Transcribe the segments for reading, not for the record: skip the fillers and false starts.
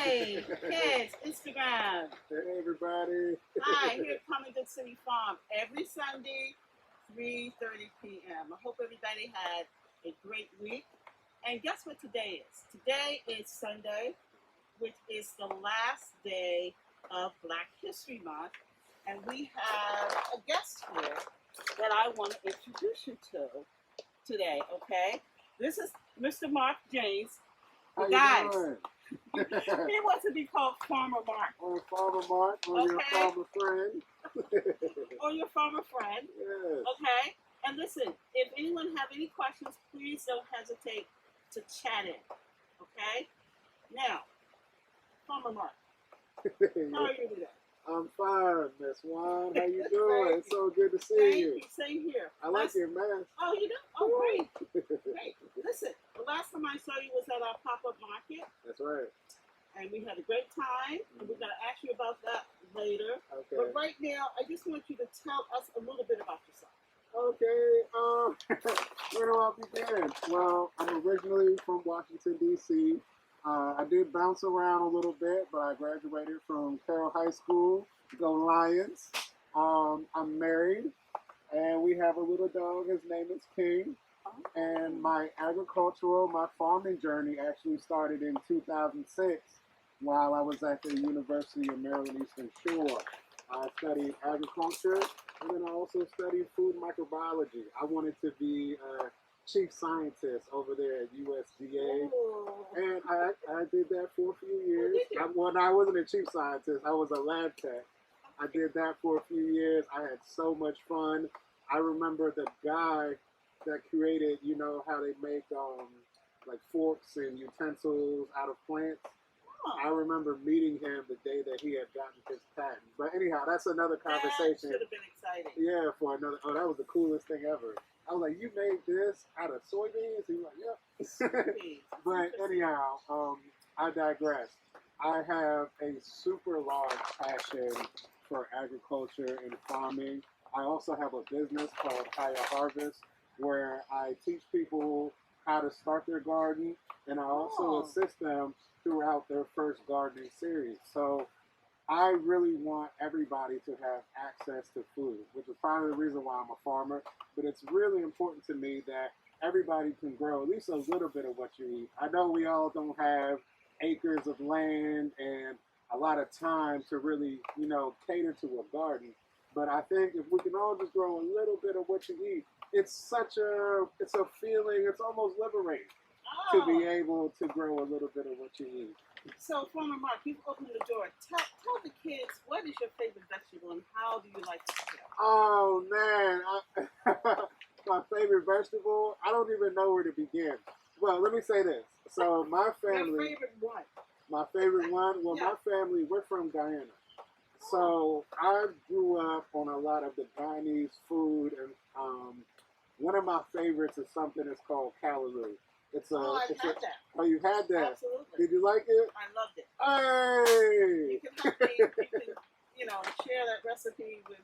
Hey, kids, Instagram. Hey, everybody. Hi, here at Common Good City Farm every Sunday, 3:30 p.m. I hope everybody had a great week. And guess what today is? Today is Sunday, which is the last day of Black History Month. And we have a guest here that I want to introduce you to today, okay? This is Mr. Marc James. How Guys, you doing? he wants to be called Farmer Marc. Or Farmer Marc, or your Okay. farmer friend. Or your farmer friend. Yes. Okay? And listen, if anyone have any questions, please don't hesitate to chat in. Okay? Now, Farmer Marc, how are you today? I'm fine, Miss Juan. How you doing? It's so good to see you. Same here. I like your mask. Oh, you do? Oh, great. Great. Listen, the last time I saw you was at our pop-up market, That's right. and we had a great time, and we're going to ask you about that later. Okay. But right now, I just want you to tell us a little bit about yourself. Okay. Where do I begin? Well, I'm originally from Washington, D.C. I did bounce around a little bit, but I graduated from Carroll High School. Go Lions. I'm married, and we have a little dog. His name is King. And my farming journey actually started in 2006 while I was at the University of Maryland Eastern Shore. I studied agriculture, and then I also studied food microbiology. I wanted to be a chief scientist over there at USDA. Ooh. And I did that for a few years. I wasn't a chief scientist. I was a lab tech. I did that for a few years. I had so much fun. I remember the guy that created, you know, how they make like forks and utensils out of plants. I remember meeting him the day that he had gotten his patent. But anyhow, that's another conversation. That should have been exciting. Yeah, for another. Oh, that was the coolest thing ever. I was like, "You made this out of soybeans?" He was like, "Yep." But anyhow, I digress. I have a super large passion for agriculture and farming. I also have a business called Higher Harvest, where I teach people how to start their garden, and I also assist them throughout their first gardening series. So I really want everybody to have access to food, which is probably the reason why I'm a farmer. But it's really important to me that everybody can grow at least a little bit of what you eat. I know we all don't have acres of land and a lot of time to really, you know, cater to a garden. But I think if we can all just grow a little bit of what you eat, it's a feeling, it's almost liberating to be able to grow a little bit of what you eat. So, Farmer Marc, you've opened the door. Tell the kids, what is your favorite vegetable and how do you like to prepare? Oh, man. My favorite vegetable, I don't even know where to begin. Well, let me say this. So, my family... Your favorite one? My favorite one? Well, Yeah. my family, we're from Guyana. So, I grew up on a lot of the Guyanese food, and one of my favorites is something that's called callaloo. I've had that. Oh, you had that? Absolutely. Did you like it? I loved it. Hey! You can help me. You can, share that recipe with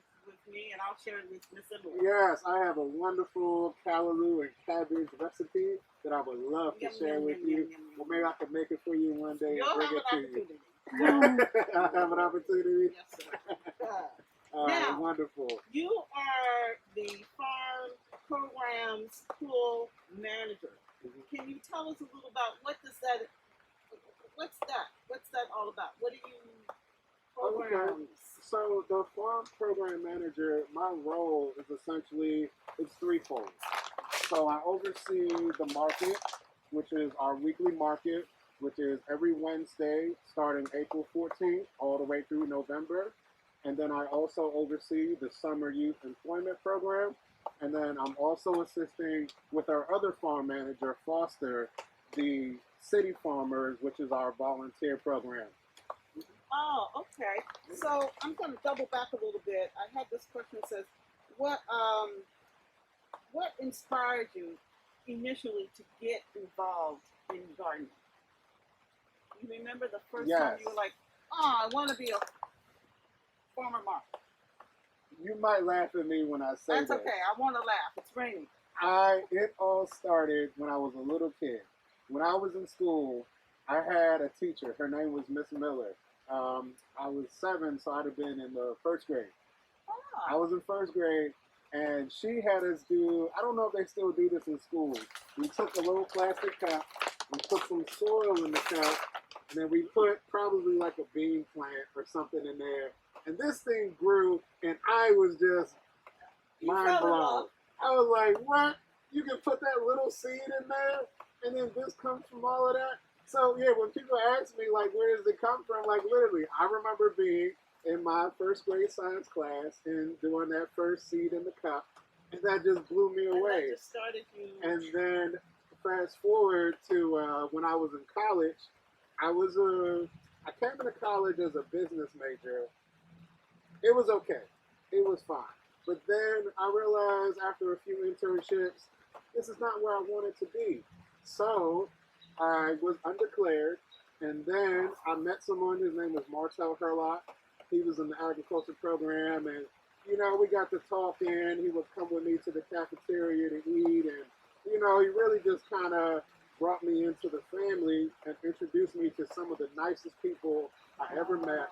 me, and I'll share it with Miss Emily. Yes, I have a wonderful callaloo and cabbage recipe that I would love to share with you. Well, maybe I can make it for you one day and bring it to you. I'll have an opportunity. Yes, sir. All right, Now, wonderful. You are the farm programs pool manager. Can you tell us a little about what's that all about? What do you programs? Okay. So the farm program manager, my role is essentially, it's threefold. So I oversee the market, which is our weekly market, which is every Wednesday starting April 14th all the way through November. And then I also oversee the Summer Youth Employment Program. And then I'm also assisting with our other farm manager, Foster, the City Farmers, which is our volunteer program. Oh, okay. So I'm going to double back a little bit. I had this question that says, what inspired you initially to get involved in gardening? You remember the first time you were like, I want to be a Farmer Marc? You might laugh at me when I say that. That's okay. I want to laugh. It's raining. It all started when I was a little kid. When I was in school, I had a teacher. Her name was Miss Miller. I was 7, so I'd have been in the first grade. I was in first grade, and she had us do, I don't know if they still do this in schools. We took a little plastic cup, we put some soil in the cup, and then we put probably like a bean plant or something in there. And this thing grew, and I was just mind blown. I was like, what? You can put that little seed in there, and then this comes from all of that? So, yeah, when people ask me, like, where does it come from? Like, literally, I remember being in my first grade science class and doing that first seed in the cup, and that just blew me away. And that just started you. And then fast forward to when I was in college, I came into college as a business major. It was okay. It was fine. But then I realized after a few internships, this is not where I wanted to be. So I was undeclared, and then I met someone. His name was Marcel Herlock. He was in the agriculture program, and we got to talking. He would come with me to the cafeteria to eat, and he really just kind of brought me into the family and introduced me to some of the nicest people I ever met,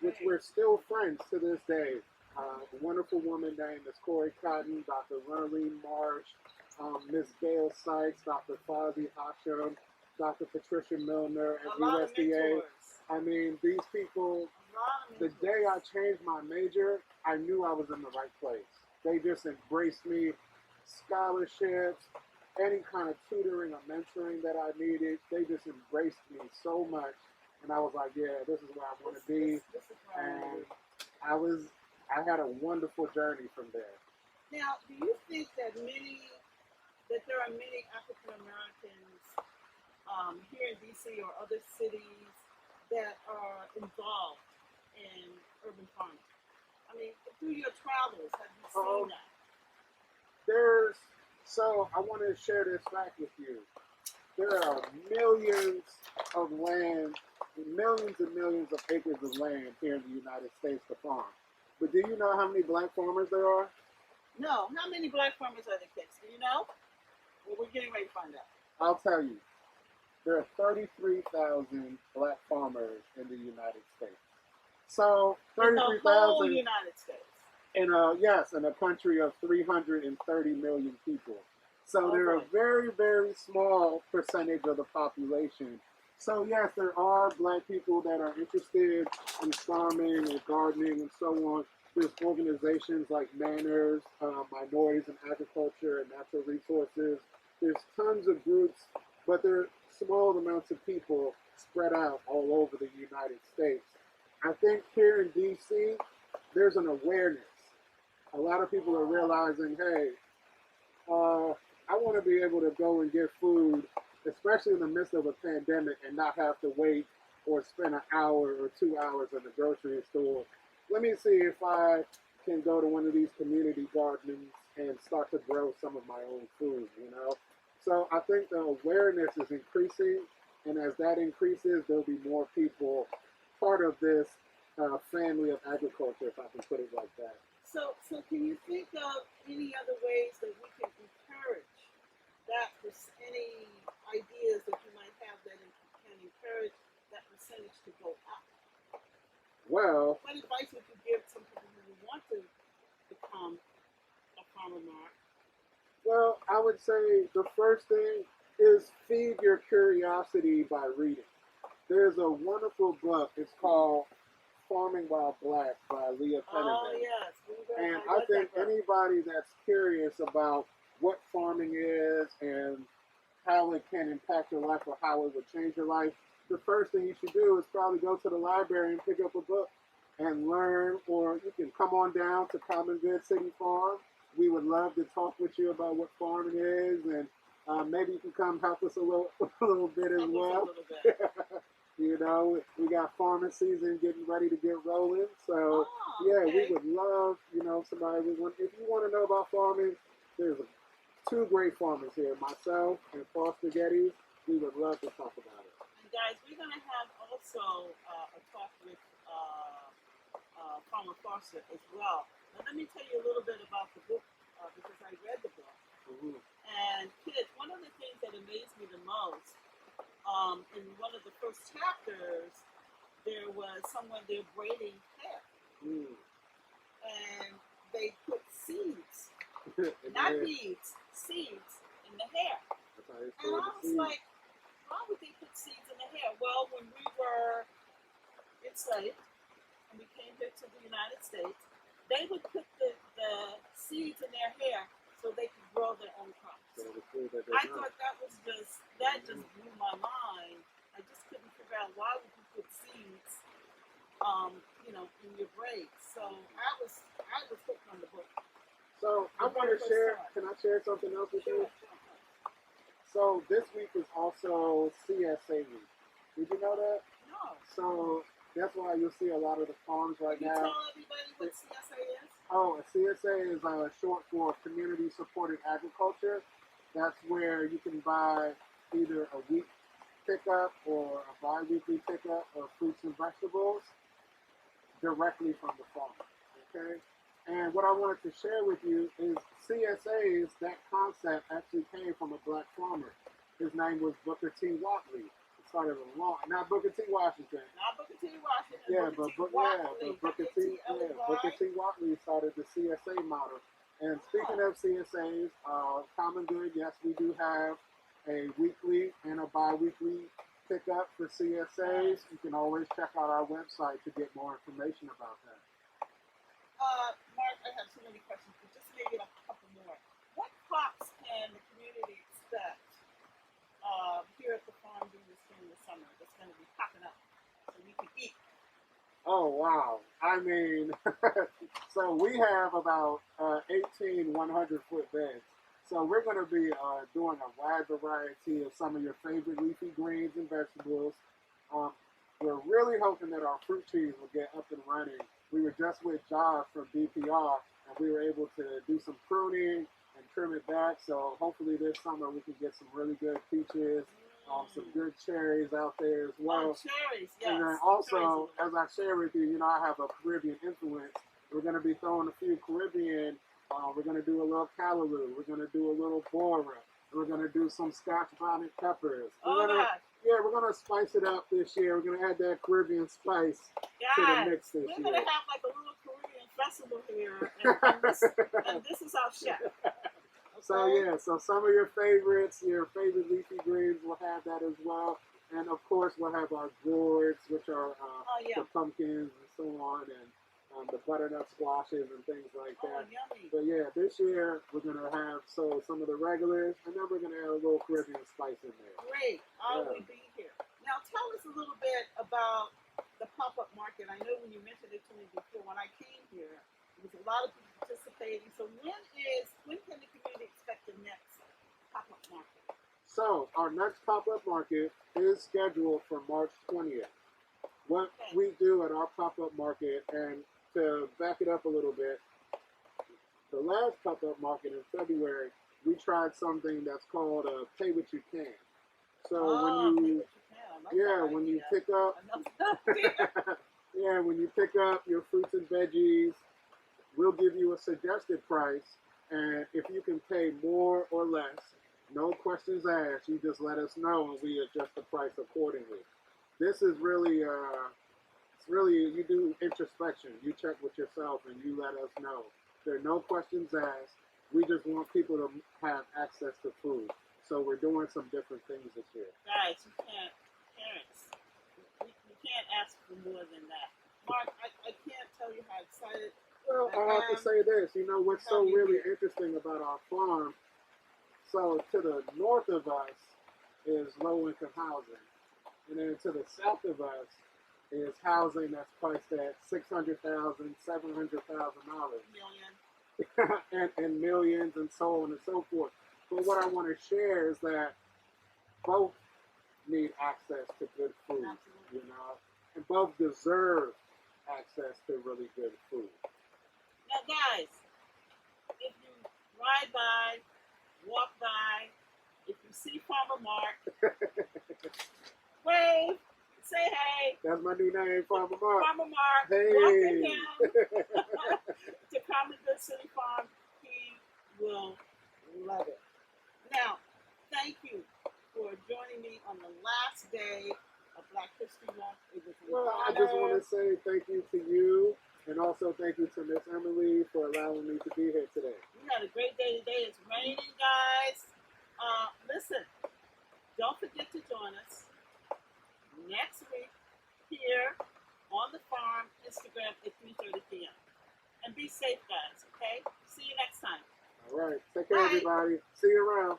which we're still friends to this day. A wonderful woman named Miss Corey Cotton, Dr. Ronaldine Marsh, Miss Gail Sykes, Dr. Fozzie Hasham, Dr. Patricia Milner at USDA. I mean, these people, the day I changed my major, I knew I was in the right place. They just embraced me, scholarships, any kind of tutoring or mentoring that I needed. They just embraced me so much. And I was like, yeah, this is where I want to be. And I had a wonderful journey from there. Now, do you think that there are many African Americans here in DC or other cities that are involved in urban farming? I mean, through your travels, have you seen that? So I want to share this fact with you. There are millions of land, millions and millions of acres of land here in the United States to farm. But do you know how many black farmers there are? No. How many black farmers are there, kids? Do you know? Well, we're getting ready to find out. I'll tell you. There are 33,000 black farmers in the United States. So 33,000 in the whole United States. In a country of 330 million people. So they're a very, very small percentage of the population. So yes, there are black people that are interested in farming and gardening and so on. There's organizations like Manners, Minorities in Agriculture and Natural Resources. There's tons of groups, but there are small amounts of people spread out all over the United States. I think here in DC, there's an awareness. A lot of people are realizing, hey, I want to be able to go and get food, especially in the midst of a pandemic, and not have to wait or spend an hour or 2 hours in the grocery store. Let me see if I can go to one of these community gardens and start to grow some of my own food, So I think the awareness is increasing, and as that increases, there'll be more people part of this family of agriculture, if I can put it like that. So can you think of any other ways that we can encourage that, any ideas that you might have that can encourage that percentage to go up? Well, what advice would you give some people who want to become a farmer, Mark? Well, I would say the first thing is feed your curiosity by reading. There's a wonderful book. It's called Farming While Black by Leah Penniman. Oh, yes. And I think anybody that's curious about what farming is and how it can impact your life or how it would change your life, the first thing you should do is probably go to the library and pick up a book and learn, or you can come on down to Common Good City Farm. We would love to talk with you about what farming is, and maybe you can come help us a little bit as well. We got farming season getting ready to get rolling. So, we would love, somebody. If you want to know about farming, there's two great farmers here, myself and Foster Geddes. We would love to talk about it. And guys, we're going to have also a talk with Farmer Foster as well. Now, let me tell you a little bit about the book, because I read the book. Mm-hmm. And kids, one of the things that amazed me the most In one of the first chapters, there was someone there braiding hair, and they put seeds, not beads, seeds in the hair. And I was like, why would they put seeds in the hair? Well, when we were enslaved and we came here to the United States, they would put the seeds in their hair so they could grow their own crops. I thought that just blew my mind. I just couldn't figure out why would you put seeds, in your braids. So I was hooked on the book. So I want to share. Can I share something else with you? So this week is also CSA week. Did you know that? No. So that's why you'll see a lot of the farms right now. Can you tell everybody what CSA is? Oh, a CSA is short for Community Supported Agriculture. That's where you can buy either a week pickup or a bi-weekly pickup of fruits and vegetables directly from the farm. Okay? And what I wanted to share with you is CSAs, that concept actually came from a black farmer. His name was Booker T. Watley. It started a long, not Booker T. Washington. Not Booker T. Washington. Yeah, Booker Booker T. Watley started the CSA model. And speaking of CSAs, Common Good, yes, we do have a weekly and a bi-weekly pickup for CSAs. You can always check out our website to get more information about that. Mark, I have so many questions, but just maybe a couple more. What crops can the community expect here at the farm during the summer that's going to be popping up so we can eat? Oh, wow. I mean, so we have about 18 100-foot beds. So we're going to be doing a wide variety of some of your favorite leafy greens and vegetables. We're really hoping that our fruit trees will get up and running. We were just with Josh from BPR, and we were able to do some pruning and trim it back. So hopefully this summer we can get some really good peaches, some good cherries out there as well. Cherries, yes. And then also, as I share with you, I have a Caribbean influence. We're going to be throwing a few Caribbean. We're going to do a little callaloo. We're going to do a little bora. We're going to do some Scotch bonnet peppers. We're going to spice it up this year. We're going to add that Caribbean spice to the mix this year. We're going to have like a little Caribbean festival here, and this is our chef. Okay? So some of your favorites, your favorite leafy greens, we'll have that as well. And of course, we'll have our gourds, which are the pumpkins and so on, and the butternut squashes and things like that. Yummy. But yeah, this year we're going to have some of the regulars, and then we're going to add a little Caribbean spice in there. Great. I will be here. Now tell us a little bit about the pop-up market. I know when you mentioned it to me before, when I came here, there was a lot of people participating. So when can the community expect the next pop-up market? So our next pop-up market is scheduled for March 20th. What we do at our pop-up market, and to back it up a little bit, the last pop-up market in February, we tried something that's called a pay what you can. So when you pick up when you pick up your fruits and veggies, we'll give you a suggested price, and if you can pay more or less, no questions asked, you just let us know and we adjust the price accordingly. This is really you do introspection. You check with yourself and you let us know. There are no questions asked. We just want people to have access to food. So we're doing some different things this year. Guys, parents, we can't ask for more than that. Mark, I can't tell you how excited Well, I have to say this. What's so really interesting about our farm, so to the north of us is low-income housing. And then to the south of us is housing that's priced at $600,000, $700,000. and millions and so on and so forth. But what I want to share is that both need access to good food, and both deserve access to really good food. Now, guys, if you ride by, walk by, if you see Farmer Mark, wave, say hey. That's my new name, Farmer Mark. Farmer Mark, hey. welcome him to Common Good City Farm. He will love it. Now, thank you for joining me on the last day of Black History Month. It was an Well, I honor. just want to say thank you to you, and also thank you to Miss Emily for allowing me to be here today. We had a great day today. It's raining, guys. Listen, don't forget to join us next week here on the farm, Instagram at 3:30 p.m. And be safe, guys, okay? See you next time. All right. Take care, Bye. everybody. See you around.